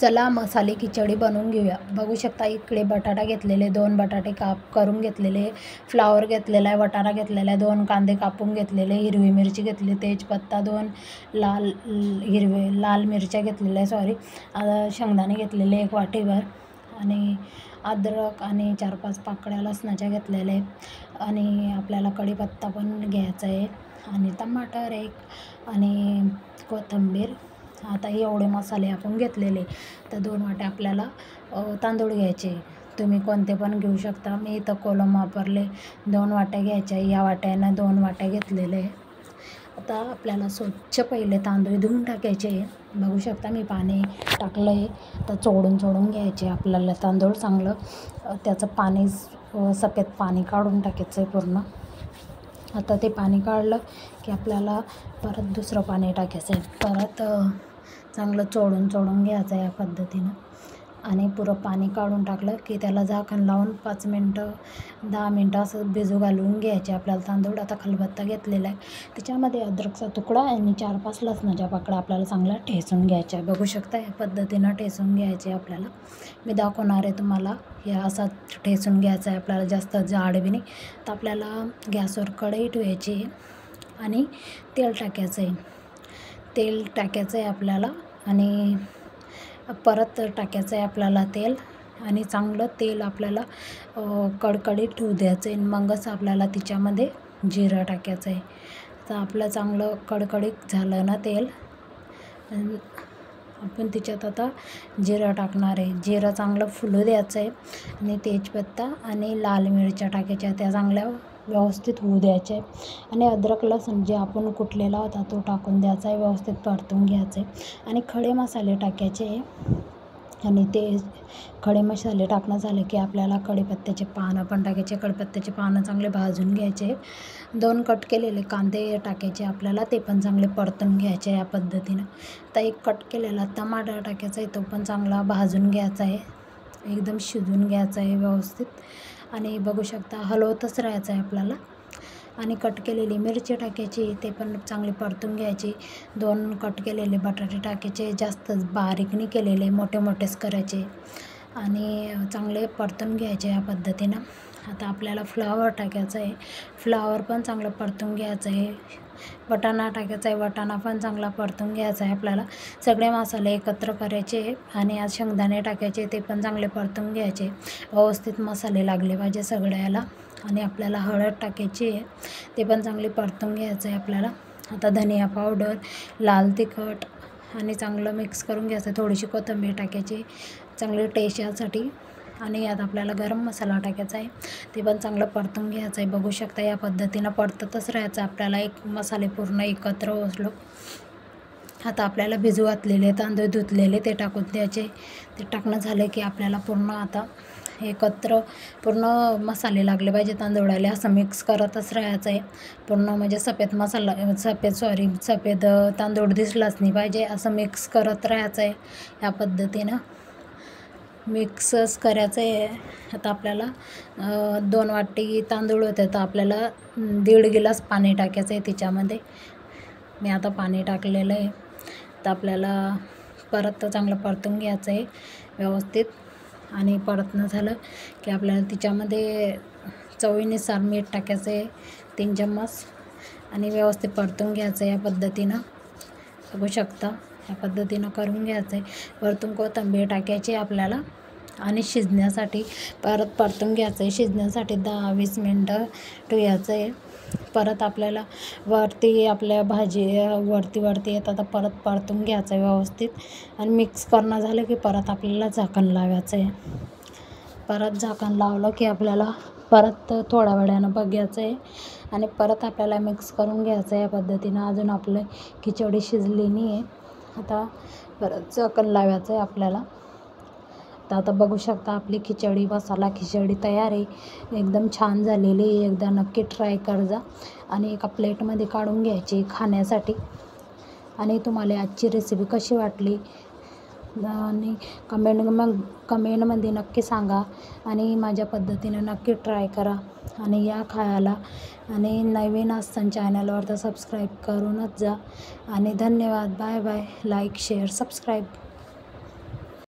चला मसाले खिचडी बनवून घेऊया। बघू शकता इकडे बटाटा घेतलेले, 2 बटाटे काप करून घेतलेले, फ्लावर घेतलेला आहे, वाटाणा घेतलेला आहे, 2 कांदे कापून घेतलेले, हिरवी मिरची घेतली, तेजपत्ता, 2 लाल मिरच्या घेतलेल्या शेंगदाणे घेतलेले 1 वाटीभर आणि अद्रक आणि 4-5 पाकळ्या लसणाच्या घेतलेल्या आहेत आणि आपल्याला कढीपत्ता पण घ्यायचा आहे आणि टमाटर 1 आणि कोथिंबीर। आता एवढे मसाले आपण घेतलेले, तर 2 वाट्या आपल्याला तांदूळ घ्यायचे। तुम्ही कोणते पण घेऊ शकता, मी इथं कोलम वापरले, 2 वाट्या घ्यायच्या, या वाट्यानं 2 वाट्या घेतलेले आहे। आता आपल्याला स्वच्छ पहिले तांदूळ धुवून टाकायचे। बघू शकता मी पाणी टाकलं आहे, तर चोळून घ्यायचे आपल्याला तांदूळ चांगलं, त्याचं पाणी सफेद पाणी काढून टाकायचं आहे पूर्ण। आता ते पाणी काढलं की आपल्याला परत दुसरं पाणी टाकायचं आहे, परत चांगलं चोळून घ्यायचं आहे या पद्धतीनं आणि पुरं पाणी काढून टाकलं की त्याला झाकण लावून 5 मिनटं 10 मिनटं असं भिजू घालून घ्यायचे आपल्याला तांदूळ। आता खलबत्ता घेतलेला आहे, त्याच्यामध्ये अद्रकचा तुकडा आणि 4-5 लसणाच्या पाकळ्या आपल्याला चांगला ठेचून घ्यायच्या आहे। बघू शकता या पद्धतीनं ठेचून घ्यायचे आपल्याला, मी दाखवणार आहे तुम्हाला। हे असा ठेचून घ्यायचा आहे आपल्याला, जास्त जाड बी नाही। तर आपल्याला गॅसवर कढई ठेवायची आणि तेल टाकायचं आहे आपल्याला आणि परत टाकायचं आहे आपल्याला तेल आणि चांगलं तेल आपल्याला कडकडीत ठेवू द्यायचं आहे। मगच आपल्याला तिच्यामध्ये जिरं टाकायचं आहे। तर आपलं चांगलं कडकडीत झालं ना तेल, आपण तिच्यात आता जिरं टाकणार आहे। जिरं चांगलं फुलू द्यायचं आहे आणि तेजपत्ता आणि लाल मिरच्या टाकायच्या, त्या चांगल्या व्यवस्थित होऊ द्यायचे आणि अद्रक लसूण जे आपण कुटलेला होता तो टाकून द्यायचा आहे, व्यवस्थित परतून घ्यायचे आणि खडे मसाले टाकायचे आणि ते खडे मसाले टाकणं झाले की आपल्याला कढीपत्त्याचे पानं पण टाकायचे। कढीपत्त्याचे पानं चांगले भाजून घ्यायचे, 2 कट केलेले कांदे टाकायचे आपल्याला, ते पण चांगले परतून घ्यायचे या पद्धतीनं। तर 1 कट केलेला टमाटर टाकायचा आहे, तो पण चांगला भाजून घ्यायचा आहे, एकदम शिजून घ्यायचा आहे व्यवस्थित आणि बघू शकता हलवतच राहायचं आहे आपल्याला आणि कट केलेली मिरची टाकायची, ते पण चांगले परतून घ्यायची। 2 कट केलेले बटाटे टाकायचे, जास्त बारीक नाही केलेले, मोठेच करायचे आणि चांगले परतून घ्यायचे या पद्धतीनं। आता आपल्याला फ्लावर टाकायचं आहे, फ्लावर पण चांगलं परतून घ्यायचं आहे। वाटाणा टाकायचा आहे, वाटाणा पण चांगला परतून घ्यायचा आहे आपल्याला। सगळे मसाले एकत्र करायचे आणि आज शेंगदाणे टाकायचे, ते पण चांगले परतून घ्यायचे, व्यवस्थित मसाले लागले पाहिजे सगळ्याला आणि आपल्याला हळद टाकायची आहे, ते पण चांगले परतून घ्यायचं आहे आपल्याला। आता धनिया पावडर, लाल तिखट आणि चांगलं मिक्स करून घ्यायचं, थोडीशी कोथिंबीर टाकायची चांगली टेस्ट यासाठी आणि यात आपल्याला गरम मसाला टाकायचा आहे, ते पण चांगलं परतून घ्यायचं आहे। बघू शकता या पद्धतीनं परततच राहायचं आपल्याला, एक मसाले पूर्ण एकत्र ओसलो। आता आपल्याला भिजू घातलेले तांदूळ धुतलेले ते टाकून द्यायचे, ते टाकणं झालं की आपल्याला पूर्ण आता एकत्र पूर्ण मसाले लागले पाहिजे तांदूळाला, असं मिक्स करतच राहायचं आहे पूर्ण, म्हणजे सफेद तांदूळ दिसलाच नाही पाहिजे, असं मिक्स करत राहायचं आहे या पद्धतीनं, मिक्सच करायचं आहे। आता आपल्याला 2 वाटी तांदूळ होते, तर आपल्याला 1.5 गिलास पाणी टाकायचं आहे तिच्यामध्ये, मी आता पाणी टाकलेलं आहे। तर आपल्याला परत चांगलं परतून घ्यायचं आहे व्यवस्थित आणि परतणं झालं की आपल्याला तिच्यामध्ये चवीनुसार मीठ टाकायचं आहे 3 चम्मच आणि व्यवस्थित परतून घ्यायचं या पद्धतीनं। बघू शकता या पद्धतीनं करून घ्यायचं आहे। वरतून कोथिंबीर टाकायची आपल्याला आणि शिजण्यासाठी परत परतून घ्यायचं आहे, शिजण्यासाठी 10-20 मिनटं ठेवायचं आहे। परत आपल्याला वरती आपल्या भाजी वरती येतात, तर परत परतून घ्यायचं आहे व्यवस्थित आणि मिक्स करणं झालं की परत आपल्याला झाकण लावायचं आहे। परत झाकण लावलं की आपल्याला परत थोड्या वेळानं बघायचं आहे आणि परत आपल्याला मिक्स करून घ्यायचं आहे या पद्धतीनं। अजून आपलं खिचडी शिजली नाही आहे, आता परत झाकण लावायचं आहे आपल्याला। तर आता बघू शकता आपली मसाला खिचडी तयार आहे, एकदम छान झालेली आहे, एकदा नक्की ट्राय कर जा आणि एका प्लेटमध्ये काढून घ्यायची खाण्यासाठी। आणि तुम्हाला आजची रेसिपी कशी वाटली आणि कमेंटमध्ये नक्की सांगा आणि माझ्या पद्धतीनं नक्की ट्राय करा आणि या खायला आणि नवीन असताना चॅनलवर तर सबस्क्राईब करूनच जा आणि धन्यवाद, bye bye, like share subscribe.